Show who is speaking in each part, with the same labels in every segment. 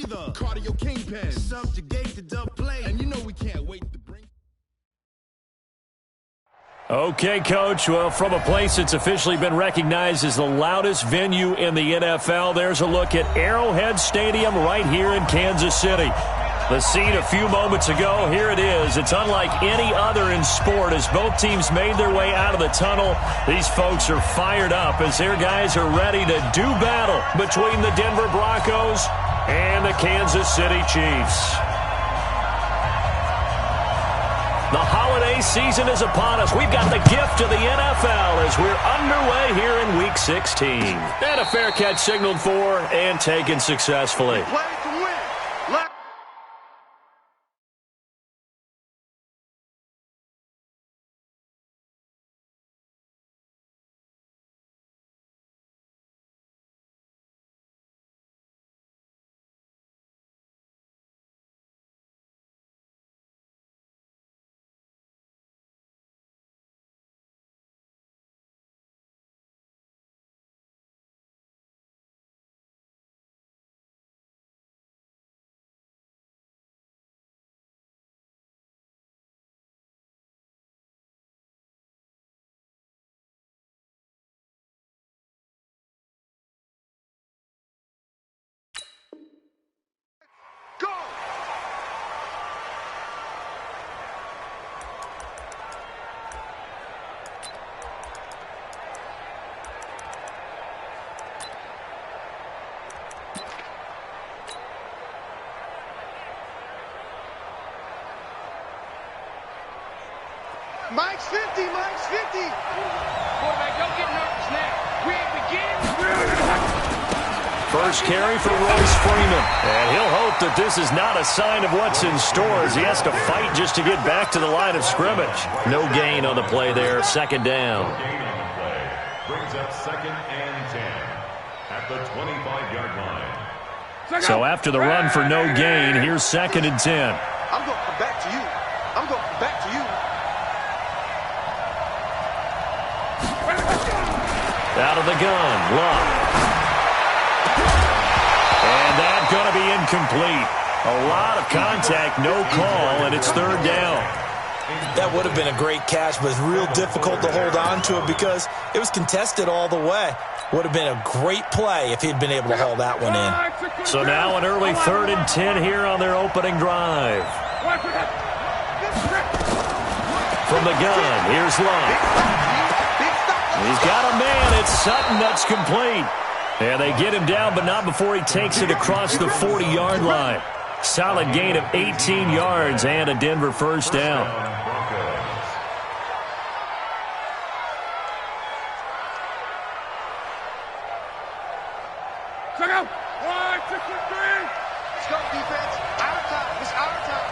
Speaker 1: breather. Cardio kingpin. Subjugate the dub play. And you know we can't wait to bring.
Speaker 2: Okay, Coach. Well, from a place that's officially been recognized as the loudest venue in the NFL, there's a look at Arrowhead Stadium right here in Kansas City. The scene a few moments ago, here it is. It's unlike any other in sport as both teams made their way out of the tunnel. These folks are fired up as their guys are ready to do battle between the Denver Broncos and the Kansas City Chiefs. The holiday season is upon us. We've got the gift of the NFL as we're underway here in Week 16. And a fair catch signaled for and taken successfully.
Speaker 3: Mike's 50, Mike's 50. Quarterback, don't get nervous now. We ain't beginning.
Speaker 2: First carry for Royce Freeman. And he'll hope that this is not a sign of what's in store as he has to fight just to get back to the line of scrimmage. No gain on the play there, second down.
Speaker 4: Gain on the play brings up 2nd and 10 at the 25-yard line.
Speaker 2: So after the run for no gain, here's 2nd and 10.
Speaker 3: I'm going to come back to you. I'm going to come back to you.
Speaker 2: Out of the gun, Luck. And that's going to be incomplete. A lot of contact, no call, and it's 3rd down.
Speaker 5: That would have been a great catch, but it's real difficult to hold on to it because it was contested all the way. Would have been a great play if he'd been able to haul that one in.
Speaker 2: So now an early 3rd and 10 here on their opening drive. From the gun, here's Luck. He's got a man. It's Sutton that's complete. And they get him down, but not before he takes it across the 40-yard line. Solid gain of 18 yards and a Denver first down.
Speaker 3: Check out. 1, 2, 3. Let's go, defense. Our time. It's our time.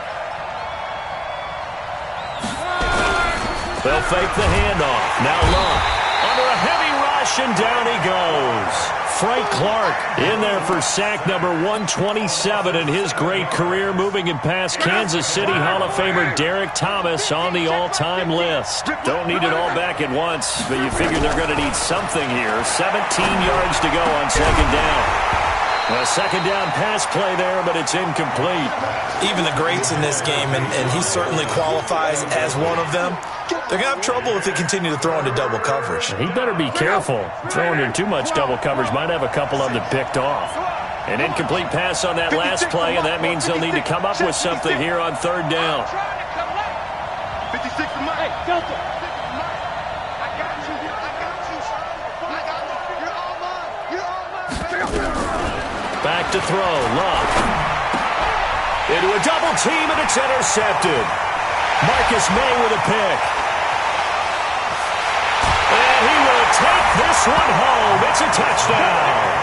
Speaker 2: They'll fake the handoff. Now Luck. Under a heavy rush, and down he goes. Frank Clark in there for sack number 127 in his great career, moving him past Kansas City Hall of Famer Derek Thomas on the all-time list. Don't need it all back at once, but you figure they're going to need something here. 17 yards to go on 2nd down. A 2nd down pass play there, but it's incomplete.
Speaker 5: Even the greats in this game, and he certainly qualifies as one of them, they're going to have trouble if they continue to throw into double coverage.
Speaker 2: He better be careful. Throwing in too much double coverage might have a couple of them picked off. An incomplete pass on that last play, and that means they'll need to come up with something here on 3rd down.
Speaker 3: 56 to Mike. Hey, Delta. I got you. I got you, son. I got you. You're all mine. You're all mine.
Speaker 2: Back to throw. Luck. Into a double team, and it's intercepted. Marcus May with a pick. And he will take this one home. It's a touchdown.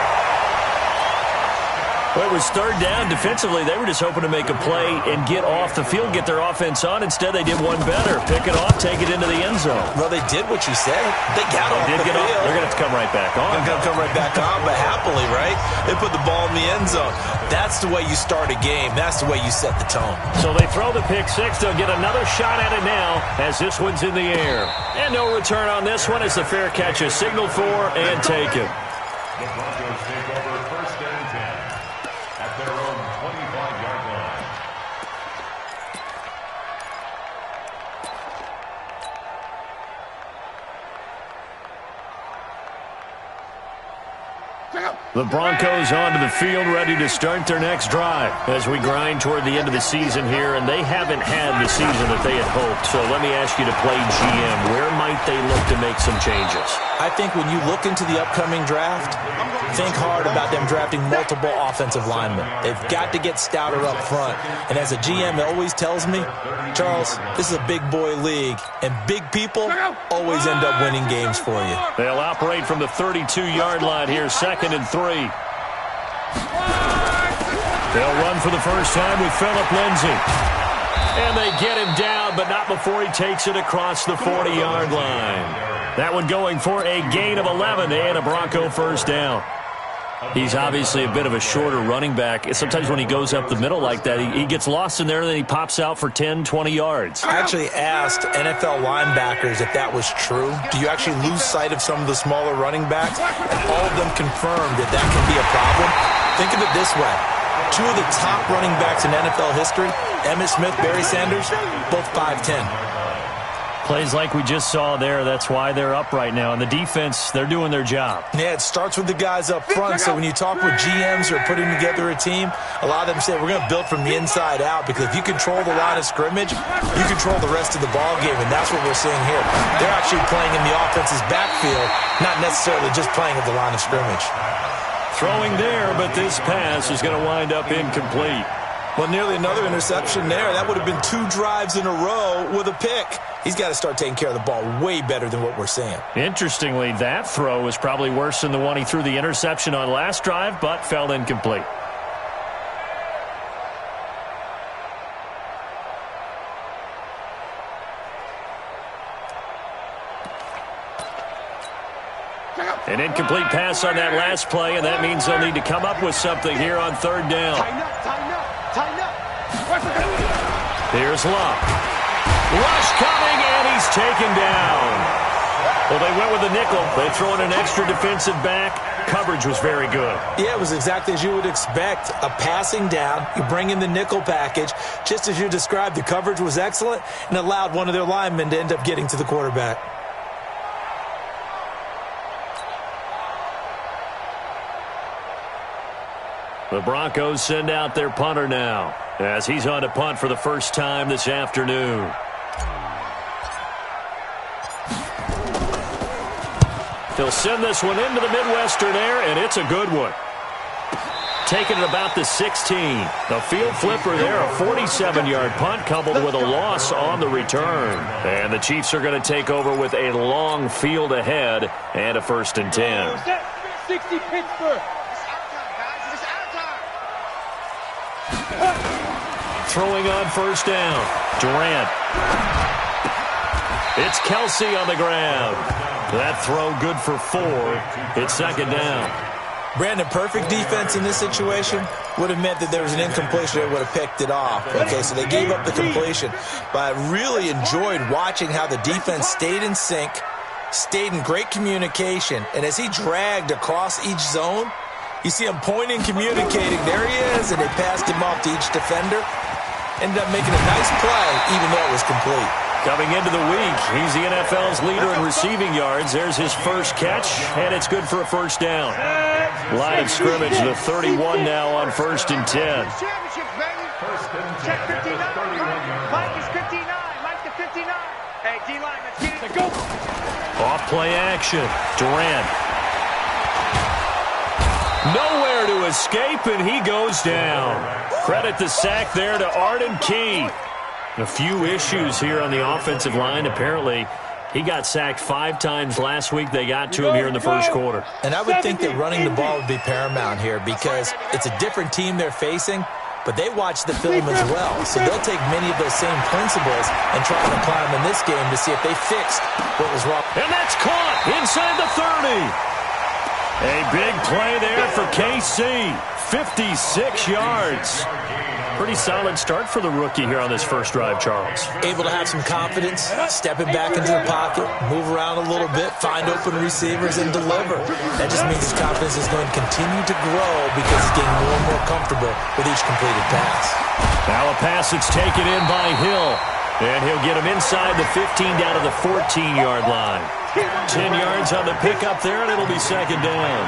Speaker 2: Well, it was 3rd down. Defensively, they were just hoping to make a play and get off the field, get their offense on. Instead, they did one better. Pick it off, take it into the end zone.
Speaker 5: Well, they did what you said. They got off the field.
Speaker 2: They're going to have to come right back on.
Speaker 5: They're going to come right back on, but happily, right? They put the ball in the end zone. That's the way you start a game. That's the way you set the tone.
Speaker 2: So they throw the pick six. They'll get another shot at it now as this one's in the air. And no return on this one as the fair catch is signaled for and taken.
Speaker 4: The Broncos take over 1st and 10 at their own 25-yard line.
Speaker 2: The Broncos onto the field, ready to start their next drive as we grind toward the end of the season here, and they haven't had the season that they had hoped. So let me ask you to play GM. Where might they look to make some changes?
Speaker 5: I think when you look into the upcoming draft, think hard about them drafting multiple offensive linemen. They've got to get stouter up front. And as a GM, it always tells me, Charles, this is a big boy league, and big people always end up winning games for you.
Speaker 2: They'll operate from the 32-yard line here, 2nd and 3. They'll run for the first time with Phillip Lindsay. And they get him down, but not before he takes it across the 40-yard line. That one going for a gain of 11 and a Bronco first down. He's obviously a bit of a shorter running back. Sometimes when he goes up the middle like that, he gets lost in there, and then he pops out for 10, 20 yards.
Speaker 5: I actually asked NFL linebackers if that was true. Do you actually lose sight of some of the smaller running backs? And all of them confirmed that that can be a problem. Think of it this way. 2 of the top running backs in NFL history, Emmitt Smith, Barry Sanders, both 5'10".
Speaker 2: Plays like we just saw there. That's why they're up right now. And the defense, they're doing their job.
Speaker 5: Yeah, it starts with the guys up front. So when you talk with GMs who are putting together a team, a lot of them say we're going to build from the inside out, because if you control the line of scrimmage, you control the rest of the ball game, and that's what we're seeing here. They're actually playing in the offense's backfield, not necessarily just playing at the line of scrimmage.
Speaker 2: Throwing there, but this pass is going to wind up incomplete.
Speaker 5: Well, nearly another interception there. That would have been 2 drives in a row with a pick. He's got to start taking care of the ball way better than what we're seeing.
Speaker 2: Interestingly, that throw was probably worse than the one he threw the interception on last drive, but fell incomplete. An incomplete pass on that last play, and that means they'll need to come up with something here on 3rd down.
Speaker 3: Tighten up.
Speaker 2: Here's Love. Rush coming, and he's taken down. Well, they went with the nickel. They throw in an extra defensive back. Coverage was very good.
Speaker 5: Yeah, it was exactly as you would expect. A passing down. You bring in the nickel package. Just as you described, the coverage was excellent and allowed one of their linemen to end up getting to the quarterback.
Speaker 2: The Broncos send out their punter now, as he's on to punt for the first time this afternoon. He'll send this one into the Midwestern air, and it's a good one. Taking it about the 16. The field flipper there, a 47-yard punt coupled with a loss on the return. And the Chiefs are going to take over with a long field ahead and a 1st and 10.
Speaker 3: 60 Pittsburgh.
Speaker 2: Throwing on 1st down. Durant. It's Kelsey on the ground. That throw good for 4. It's 2nd down.
Speaker 5: Brandon, perfect defense in this situation would have meant that there was an incompletion. They would have picked it off. Okay, so they gave up the completion. But I really enjoyed watching how the defense stayed in sync, stayed in great communication, and as he dragged across each zone, you see him pointing, communicating. There he is, and they passed him off to each defender. Ended up making a nice play, even though it was complete.
Speaker 2: Coming into the week, he's the NFL's leader in receiving yards. There's his first catch, and it's good for a 1st down. Line of scrimmage, the 31 now on 1st and 10.
Speaker 3: Championship, baby. Check 59. Mike is 59. Mike to 59. Hey, D-line, let's get it. Go.
Speaker 2: Off play action. Durant. Nowhere to escape, and he goes down. Credit the sack there to Arden Key. A few issues here on the offensive line. Apparently, he got sacked 5 times last week. They got to him here in the first quarter.
Speaker 5: And I would think that running the ball would be paramount here, because it's a different team they're facing, but they watch the film as well. So they'll take many of those same principles and try to apply them in this game to see if they fixed what was wrong.
Speaker 2: And that's caught inside the 30. A big play there for KC. 56 yards. Pretty solid start for the rookie here on this first drive, Charles.
Speaker 5: Able to have some confidence, stepping back into the pocket, move around a little bit, find open receivers, and deliver. That just means his confidence is going to continue to grow because he's getting more and more comfortable with each completed pass.
Speaker 2: Now a pass that's taken in by Hill. And he'll get him inside the 15 down to the 14-yard line. 10 yards on the pickup there, and it'll be second down.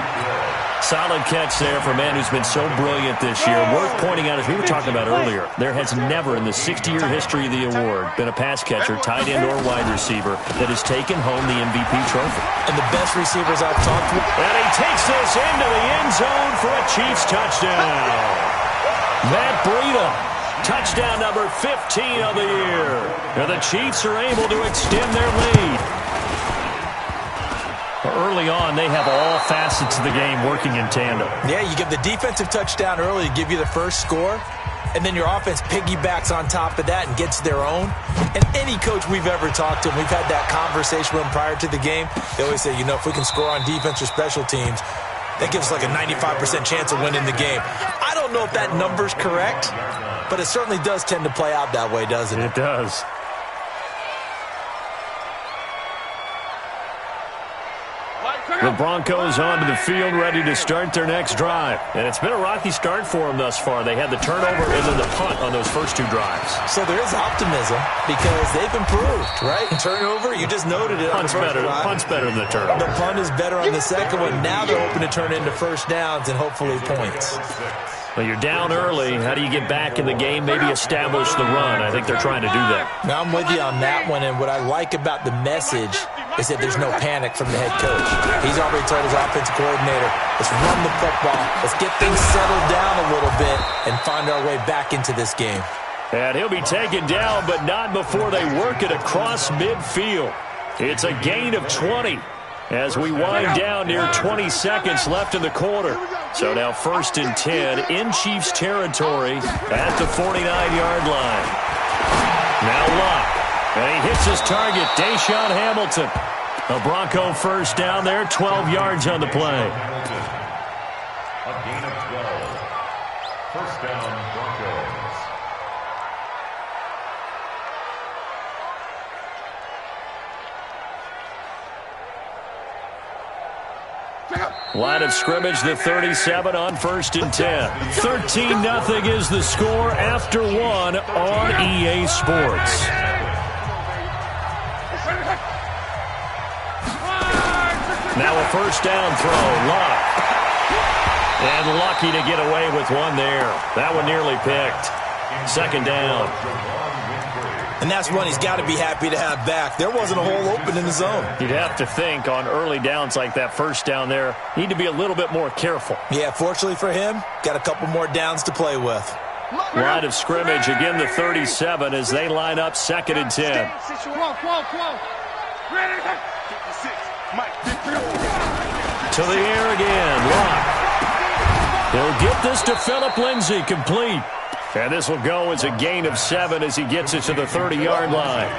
Speaker 2: Solid catch there for a man who's been so brilliant this year. Worth pointing out, as we were talking about earlier, there has never in the 60-year history of the award been a pass catcher, tight end, or wide receiver that has taken home the MVP trophy.
Speaker 5: And the best receivers I've talked to.
Speaker 2: And he takes this into the end zone for a Chiefs touchdown. Matt Breida. Touchdown number 15 of the year. And the Chiefs are able to extend their lead. Early on, they have all facets of the game working in tandem.
Speaker 5: Yeah, you give the defensive touchdown early to give you the first score, and then your offense piggybacks on top of that and gets their own. And any coach we've ever talked to, and we've had that conversation with them prior to the game, they always say, you know, if we can score on defense or special teams, that gives us like a 95% chance of winning the game. I don't know if that number's correct, but it certainly does tend to play out that way, doesn't it?
Speaker 2: It does. The Broncos onto the field, ready to start their next drive. And it's been a rocky start for them thus far. They had the turnover and then the punt on those first two drives.
Speaker 5: So there is optimism because they've improved, right? Turnover, you just noted it.
Speaker 2: Punt's better than the turnover.
Speaker 5: The punt is better on the second one. Now they're hoping to turn into first downs and hopefully points.
Speaker 2: Well, you're down early. How do you get back in the game, maybe establish the run? I think they're trying to do that.
Speaker 5: Now, I'm with you on that one, and what I like about the message is that there's no panic from the head coach. He's already told his offensive coordinator, let's run the football, let's get things settled down a little bit and find our way back into this game.
Speaker 2: And he'll be taken down, but not before they work it across midfield. It's a gain of 20. As we wind down near 20 seconds left in the quarter. So now 1st and 10 in Chiefs territory at the 49-yard line. Now Locke. And he hits his target, Deshaun Hamilton. A Bronco first down there, 12 yards on the play.
Speaker 4: A gain of 12. First down, Broncos.
Speaker 2: Line of scrimmage, the 37 on 1st and 10. 13-0 is the score after one on EA Sports. Now a first down throw, Locke. And lucky to get away with one there. That one nearly picked. Second down.
Speaker 5: And that's one he's got to be happy to have back. There wasn't a hole open in the zone.
Speaker 2: You'd have to think on early downs like that first down there, need to be a little bit more careful.
Speaker 5: Yeah, fortunately for him, got a couple more downs to play with.
Speaker 2: Line of scrimmage, again the 37 as they line up 2nd and 10. To the air again, Locke. He'll get this to Phillip Lindsay, complete. And this will go as a gain of 7 as he gets it to the 30-yard line.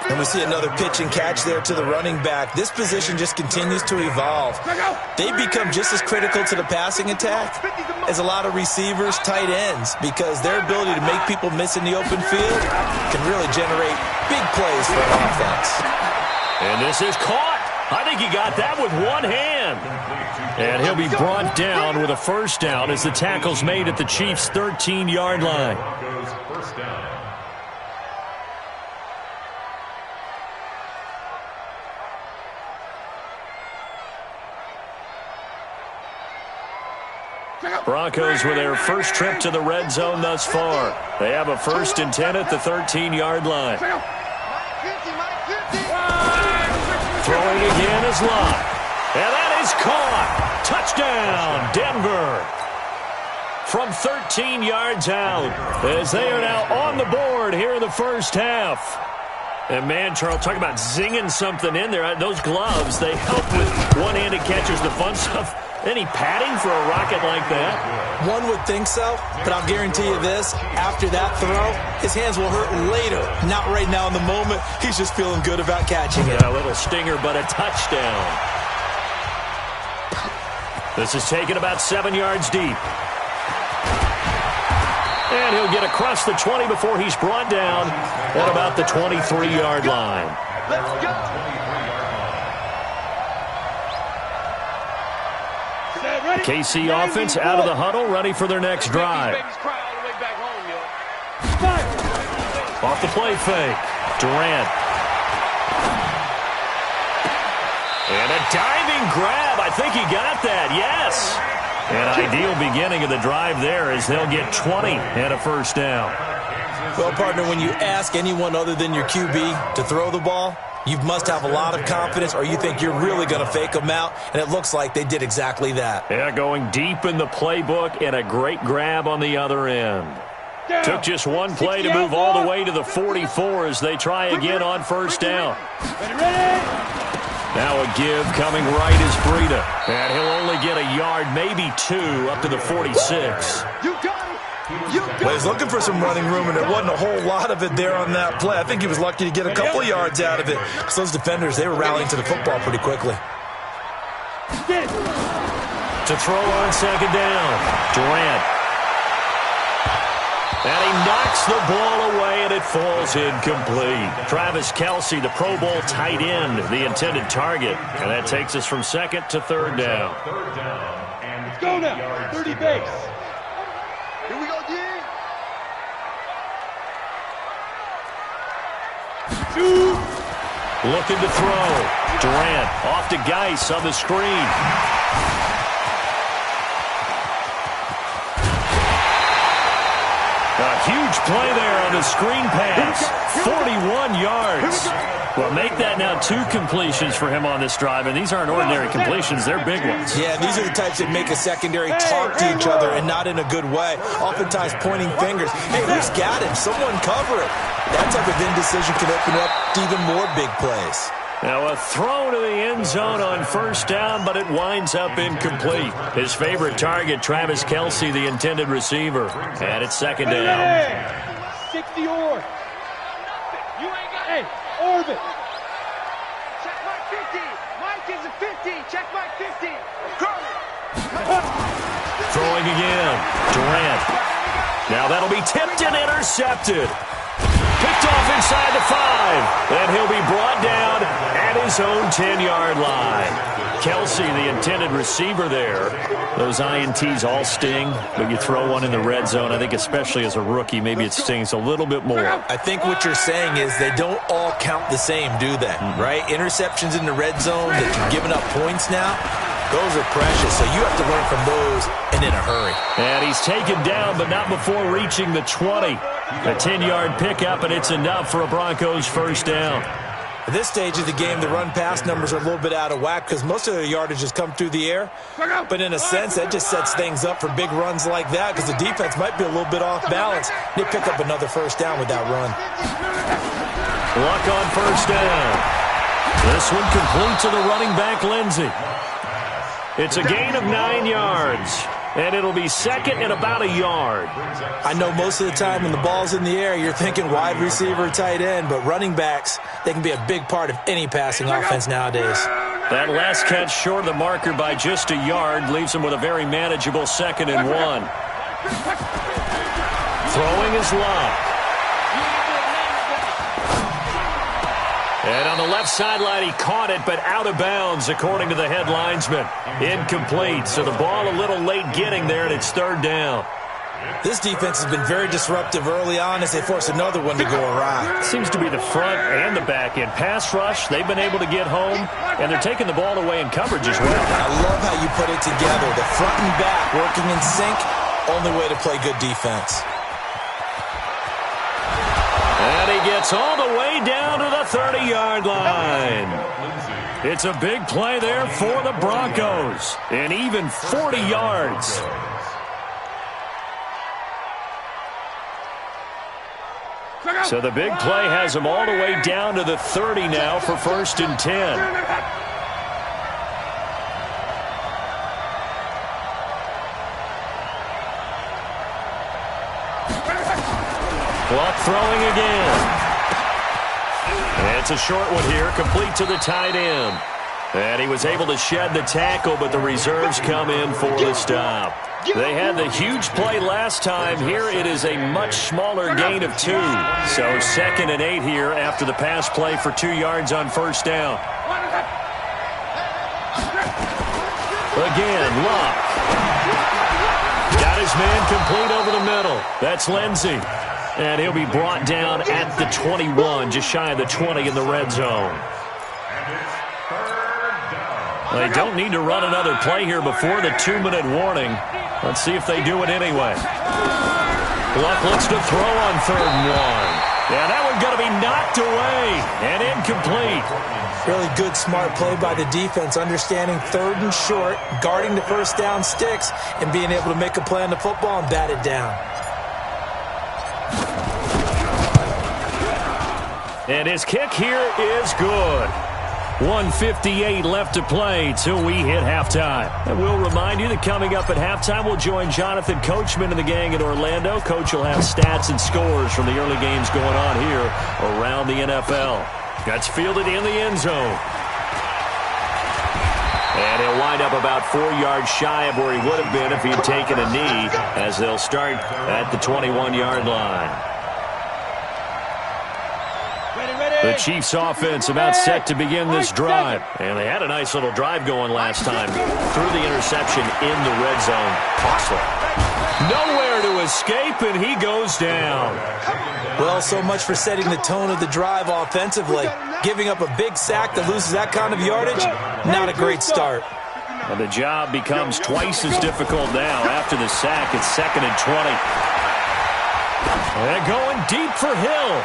Speaker 5: And we see another pitch and catch there to the running back. This position just continues to evolve. They become just as critical to the passing attack as a lot of receivers, tight ends, because their ability to make people miss in the open field can really generate big plays for an offense.
Speaker 2: And this is caught. I think he got that with one hand. And he'll be brought down with a first down as the tackle's made at the Chiefs' 13-yard line.
Speaker 4: First down.
Speaker 2: Broncos with their first trip to the red zone thus far. They have a 1st and 10 at the 13-yard line. Throwing again is Locke. And that is caught. Touchdown, Denver. From 13 yards out as they are now on the board here in the first half. And man, Charles, talk about zinging something in there. Those gloves, they help with one-handed catches, the fun stuff. Any padding for a rocket like that?
Speaker 5: One would think so, but I'll guarantee you this. After that throw, his hands will hurt later. Not right now in the moment. He's just feeling good about catching it.
Speaker 2: A little stinger, but a touchdown. This is taken about 7 yards deep. And he'll get across the 20 before he's brought down at about the 23-yard line.
Speaker 3: Let's go.
Speaker 2: KC offense out of the huddle, ready for their next drive. Off the play fake. Durant. And a diving grab. I think he got that. Yes. An ideal beginning of the drive there as they'll get 20 and a first down.
Speaker 5: Well, partner, when you ask anyone other than your QB to throw the ball, you must have a lot of confidence, or you think you're really going to fake them out, and it looks like they did exactly that.
Speaker 2: Yeah, going deep in the playbook and a great grab on the other end. Took just one play to move all the way to the 44 as they try again on first down. Now a give coming right is Breida. And he'll only get a yard, maybe 2, up to the 46.
Speaker 5: Well, he's looking for some running room, and there wasn't a whole lot of it there on that play. I think he was lucky to get a couple of yards out of it. Because those defenders, they were rallying to the football pretty quickly.
Speaker 2: To throw on second down, Durant. And he knocks the ball away, and it falls incomplete. Travis Kelce, the Pro Bowl tight end, the intended target. And that takes us from second to third down.
Speaker 3: Let's go now. 30 base. Here we go, D.
Speaker 2: Looking to throw. Durant off to Geis on the screen. A huge play there on the screen pass. 41 yards. Well, make that now 2 completions for him on this drive, and these aren't ordinary completions. They're big ones.
Speaker 5: Yeah, these are the types that make a secondary talk to each other and not in a good way. Oftentimes pointing fingers. Hey, who's got him? Someone cover it. That type of indecision can open up to even more big plays.
Speaker 2: Now a throw to the end zone on first down, but it winds up incomplete. His favorite target, Travis Kelce, the intended receiver. And it's second down.
Speaker 3: 60 or. You ain't got it. Orbit. Check my 50. Mike is a 50. Check my 50.
Speaker 2: Throwing again. Durant. Now that'll be tipped and intercepted. Picked off inside the 5. And he'll be brought down at his own 10-yard line. Kelce, the intended receiver there. Those INTs all sting, but you throw one in the red zone. I think especially as a rookie, maybe it stings a little bit more.
Speaker 5: I think what you're saying is they don't all count the same, do they? Right? Interceptions in the red zone that you're giving up points now, those are precious. So you have to learn from those and in a hurry.
Speaker 2: And he's taken down, but not before reaching the 20. A 10-yard pickup, and it's enough for a Broncos first down.
Speaker 5: At this stage of the game, the run-pass numbers are a little bit out of whack because most of their yardage has come through the air. But in a sense, that just sets things up for big runs like that because the defense might be a little bit off balance. They pick up another first down with that run.
Speaker 2: Luck on first down. This one complete to the running back, Lindsey. It's a gain of 9 yards. And it'll be second and about a yard.
Speaker 5: I know most of the time when the ball's in the air, you're thinking wide receiver, tight end, but running backs, they can be a big part of any passing offense nowadays.
Speaker 2: That last catch short of the marker by just a yard leaves him with a very manageable 2nd and 1. Throwing is Luck. And on the left sideline, he caught it, but out of bounds, according to the head linesman. Incomplete, so the ball a little late getting there, and it's third down.
Speaker 5: This defense has been very disruptive early on as they force another one to go awry.
Speaker 2: Seems to be the front and the back end. Pass rush, they've been able to get home, and they're taking the ball away in coverage as well.
Speaker 5: I love how you put it together. The front and back working in sync, only way to play good defense.
Speaker 2: And he gets all the way down to the 30-yard line. It's a big play there for the Broncos. And even 40 yards. So the big play has him all the way down to the 30 now for 1st and 10. Clock throwing again. And it's a short one here, complete to the tight end. And he was able to shed the tackle, but the reserves come in for the stop. They had the huge play last time. Here it is a much smaller gain of 2. So 2nd and 8 here after the pass play for 2 yards on first down. Again, Locke. Got his man complete over the middle. That's Lindsey. And he'll be brought down at the 21, just shy of the 20 in the red zone. They don't need to run another play here before the 2-minute warning. Let's see if they do it anyway. Luck looks to throw on 3rd and 1. Yeah, that one's going to be knocked away and incomplete.
Speaker 5: Really good, smart play by the defense, understanding 3rd and short, guarding the first down sticks, and being able to make a play on the football and bat it down.
Speaker 2: And his kick here is good. 1:58 left to play till we hit halftime. And we'll remind you that coming up at halftime, we'll join Jonathan Coachman and the gang in Orlando. Coach will have stats and scores from the early games going on here around the NFL. That's fielded in the end zone. And he'll wind up about 4 yards shy of where he would have been if he had taken a knee, as they'll start at the 21-yard line. The Chiefs offense about set to begin this drive. And they had a nice little drive going last time. Threw the interception in the red zone. Costly. Nowhere to escape, and he goes down.
Speaker 5: Well, so much for setting the tone of the drive offensively. Giving up a big sack that loses that kind of yardage, not a great start.
Speaker 2: And the job becomes twice as difficult now. After the sack, it's 2nd and 20. They're going deep for Hill.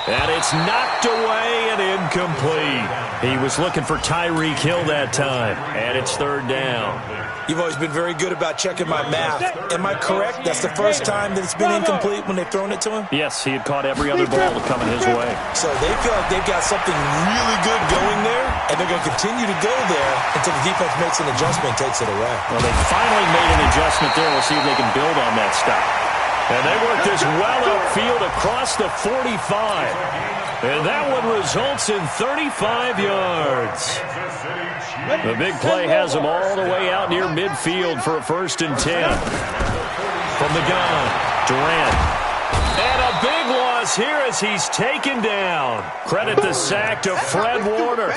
Speaker 2: And it's knocked away and incomplete. He was looking for Tyreek Hill that time. And it's 3rd down.
Speaker 5: You've always been very good about checking my math. Am I correct? That's the first time that it's been incomplete when they've thrown it to him?
Speaker 2: Yes, he had caught every other ball coming his way.
Speaker 5: So they feel like they've got something really good going there, and they're going to continue to go there until the defense makes an adjustment and takes it away.
Speaker 2: Well, they finally made an adjustment there. We'll see if they can build on that stop. And they work this well upfield across the 45. And that one results in 35 yards. The big play has them all the way out near midfield for a 1st and 10. From the gun, Durant. And a big loss here as he's taken down. Credit the sack to Fred Warner.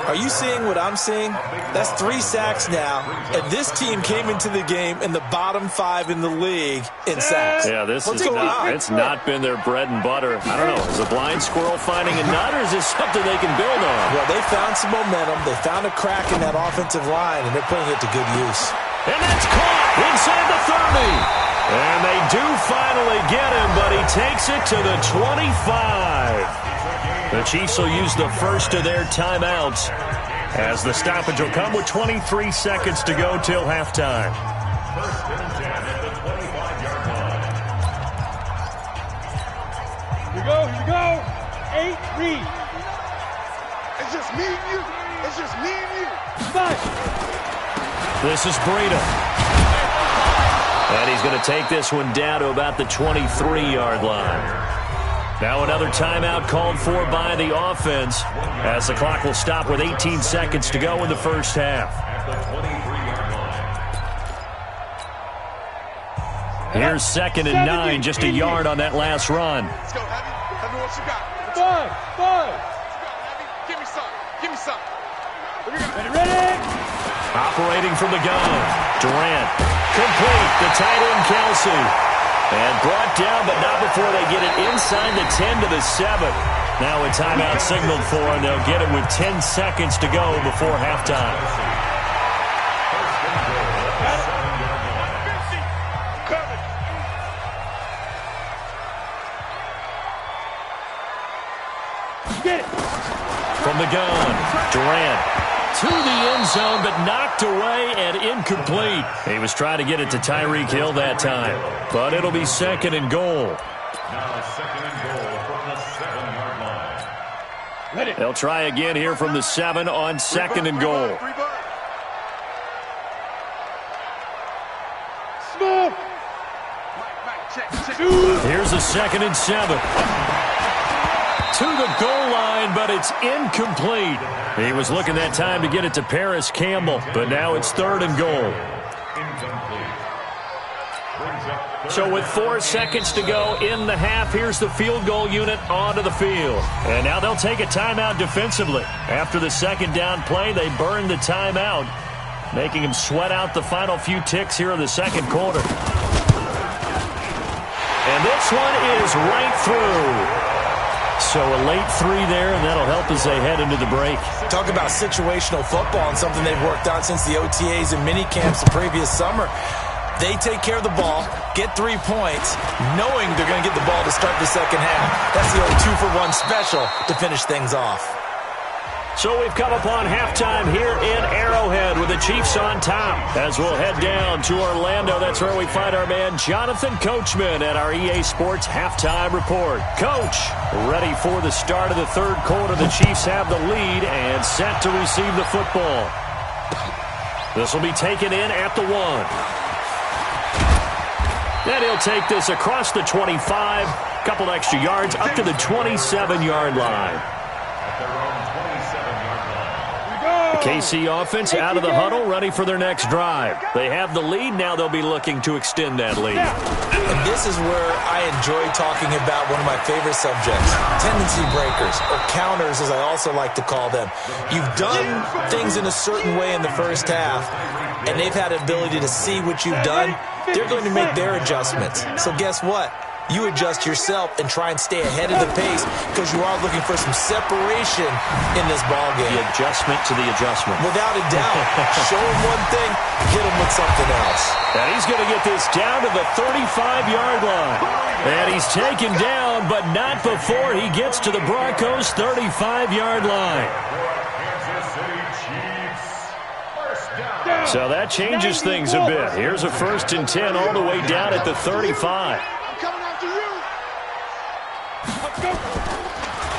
Speaker 5: Are you seeing what I'm seeing? That's 3 sacks now, and this team came into the game in the bottom 5 in the league in sacks.
Speaker 2: Yeah, it's not been their bread and butter. I don't know, is a blind squirrel finding a nut, or is this something they can build on?
Speaker 5: Well, they found some momentum. They found a crack in that offensive line, and they're putting it to good use.
Speaker 2: And that's caught inside the 30. And they do finally get him, but he takes it to the 25. The Chiefs will use the first of their timeouts as the stoppage will come with 23 seconds to go till halftime.
Speaker 3: Here we go. 8 read. It's just me and you. It's just me and you.
Speaker 2: This is Breida. And he's going to take this one down to about the 23-yard line. Now another timeout called for by the offense as the clock will stop with 18 seconds to go in the first half. Here's 2nd and 9, just a yard on that last run.
Speaker 3: Let's go, Heavy. Heavy, what you got? Five. Give me some. Ready?
Speaker 2: Operating from the gun. Durant. Complete. The tight end, Kelsey. And brought down, but not before they get it inside the 10 to the 7. Now a timeout signaled for, and they'll get it with 10 seconds to go before halftime.
Speaker 3: Get it.
Speaker 2: From the gun, Durant. To the end zone, but knocked away and incomplete. He was trying to get it to Tyreek Hill that time, but it'll be 2nd and goal.
Speaker 4: Now 2nd and goal from the 7-yard line.
Speaker 2: They'll try again here from the 7 on 2nd and goal.
Speaker 3: Smooth. Check.
Speaker 2: Here's a 2nd and 7. to the goal line, but it's incomplete. He was looking that time to get it to Paris Campbell, but now it's 3rd and goal. So with 4 seconds to go in the half, here's the field goal unit onto the field. And now they'll take a timeout defensively. After the second down play, they burned the timeout, making him sweat out the final few ticks here in the second quarter. And this one is right through. So a late 3 there, and that'll help as they head into the break.
Speaker 5: Talk about situational football and something they've worked on since the OTAs and mini camps the previous summer. They take care of the ball, get 3 points, knowing they're going to get the ball to start the second half. That's the old 2-for-1 special to finish things off.
Speaker 2: So we've come upon halftime here in Arrowhead with the Chiefs on top. As we'll head down to Orlando, that's where we find our man Jonathan Coachman at our EA Sports Halftime Report. Coach, ready for the start of the third quarter. The Chiefs have the lead and set to receive the football. This will be taken in at the 1. And he'll take this across the 25, couple extra yards, up to the 27-yard line. The KC offense out of the huddle, ready for their next drive. They have the lead. Now they'll be looking to extend that lead.
Speaker 5: And this is where I enjoy talking about one of my favorite subjects, tendency breakers, or counters, as I also like to call them. You've done things in a certain way in the first half, and they've had an ability to see what you've done. They're going to make their adjustments. So guess what? You adjust yourself and try and stay ahead of the pace because you are looking for some separation in this ball game.
Speaker 2: The adjustment to the adjustment.
Speaker 5: Without a doubt. Show him one thing, hit him with something else.
Speaker 2: And he's going to get this down to the 35-yard line. And he's taken down, but not before he gets to the Broncos' 35-yard line. So that changes things a bit. Here's a 1st and 10 all the way down at the 35.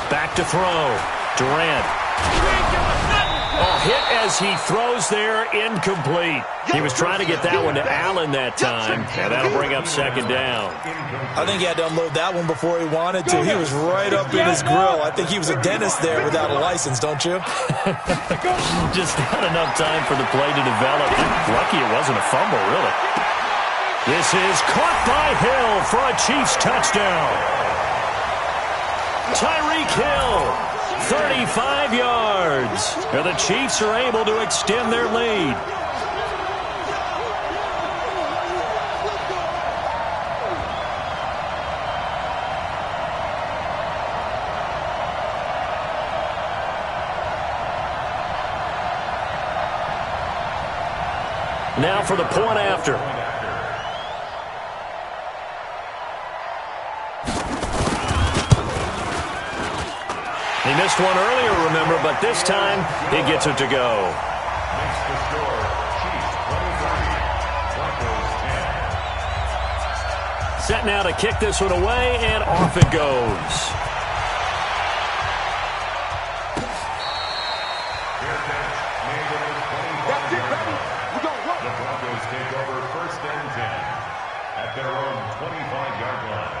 Speaker 2: Back to throw. Durant. Hit as he throws there, incomplete. He was trying to get that one to Allen that time, and that'll bring up 2nd down.
Speaker 5: I think he had to unload that one before he wanted to. He was right up in his grill. I think he was a dentist there without a license, don't you?
Speaker 2: Just not enough time for the play to develop. Lucky it wasn't a fumble, really. This is caught by Hill for a Chiefs touchdown. Tyreek Hill, 35 yards. And the Chiefs are able to extend their lead. Now for the point after. He missed one earlier, remember, but this time he gets it to go.
Speaker 4: Makes the score, Chiefs 23, Broncos 10.
Speaker 2: Set now to kick this one away, and off it goes.
Speaker 4: Fair catch made at the 25-yard line. The Broncos take over 1st and 10 at their own 25-yard line.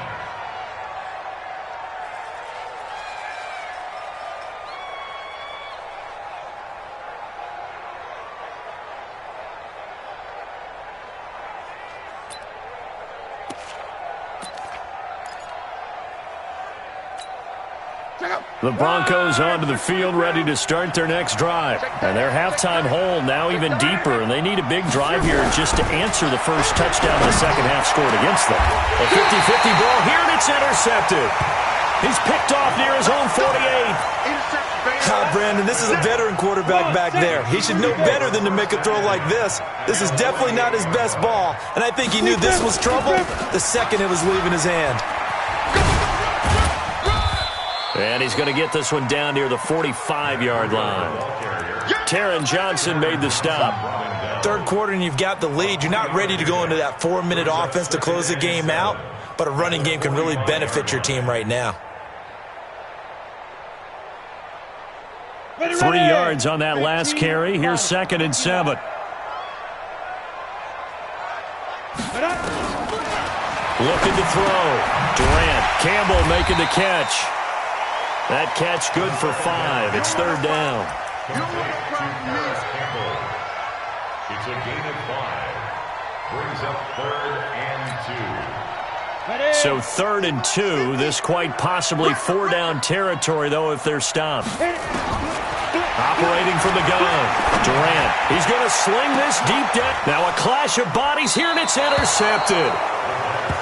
Speaker 2: The Broncos onto the field, ready to start their next drive. And their halftime hole now even deeper, and they need a big drive here just to answer the first touchdown the second half scored against them. A 50-50 ball here, and it's intercepted. He's picked off near his own 48.
Speaker 5: Brandon, this is a veteran quarterback back there. He should know better than to make a throw like this. This is definitely not his best ball, and I think he knew this was trouble the second it was leaving his hand.
Speaker 2: And he's going to get this one down near the 45-yard line. Taron Johnson made the stop.
Speaker 5: Third quarter and you've got the lead. You're not ready to go into that 4-minute offense to close the game out, but a running game can really benefit your team right now.
Speaker 2: 3 yards on that last carry. Here's 2nd and 7. Looking to throw. Durant. Campbell making the catch. That catch good for 5. It's third down.
Speaker 4: It's a gain of 5. Brings up 3rd and 2.
Speaker 2: So 3rd and 2. This quite possibly 4-down territory, though, if they're stopped. Operating from the gun. Durant. He's going to sling this deep down. Now a clash of bodies here, and it's intercepted.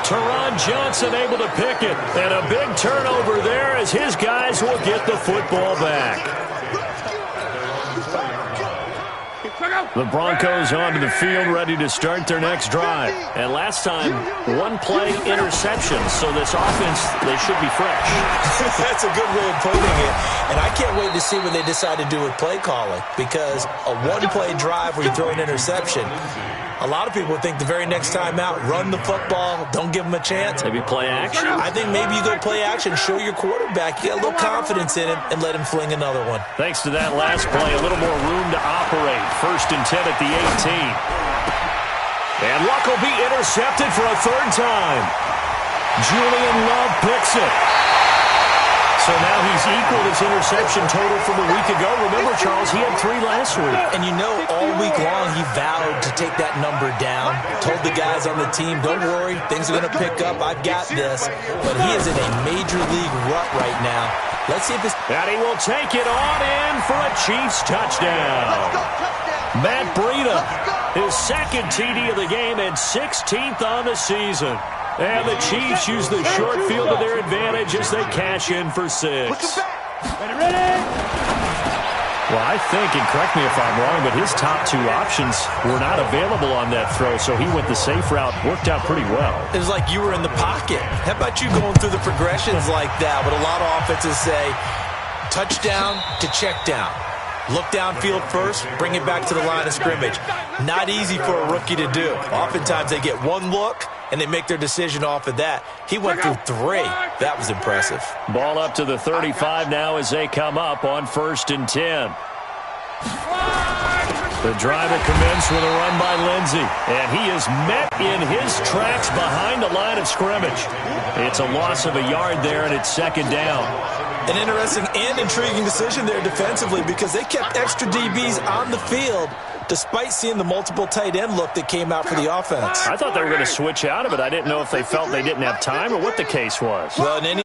Speaker 2: Teron Johnson able to pick it. And a big turnover there as his guys will get the football back. The Broncos onto the field, ready to start their next drive. And last time, 1-play interception. So this offense, they should be fresh.
Speaker 5: That's a good way of putting it. And I can't wait to see what they decide to do with play calling. Because a 1-play drive where you throw an interception, a lot of people think the very next time out, run the football, don't give them a chance.
Speaker 2: Maybe play action?
Speaker 5: I think maybe you go play action, show your quarterback, you got a little confidence in him, and let him fling another one.
Speaker 2: Thanks to that last play, a little more room to operate. 1st and 10 at the 18. And Luck will be intercepted for a 3rd time. Julian Love picks it. So now he's equaled his interception total from a week ago. Remember, Charles, he had 3 last week.
Speaker 5: And you know, all week long he vowed to take that number down. Told the guys on the team, don't worry, things are going to pick up. I've got this. But he is in a major league rut right now. Let's see if this...
Speaker 2: And he will take it on in for a Chiefs touchdown. Matt Breida, his 2nd TD of the game and 16th on the season. And the Chiefs use the short field to their advantage as they cash in for 6. Well, I think, and correct me if I'm wrong, but his top 2 options were not available on that throw, so he went the safe route. Worked out pretty well.
Speaker 5: It was like you were in the pocket. How about you going through the progressions like that? But a lot of offenses say touchdown to check down. Look downfield first, bring it back to the line of scrimmage. Not easy for a rookie to do. Oftentimes they get 1 look, and they make their decision off of that. He went through 3. That was impressive.
Speaker 2: Ball up to the 35 now as they come up on 1st and 10. The drive will commence with a run by Lindsey. And he is met in his tracks behind the line of scrimmage. It's a loss of a yard there, and it's 2nd down.
Speaker 5: An interesting and intriguing decision there defensively because they kept extra DBs on the field despite seeing the multiple tight end look that came out for the offense.
Speaker 2: I thought they were going to switch out of it. I didn't know if they felt they didn't have time or what the case was.
Speaker 5: Well, in any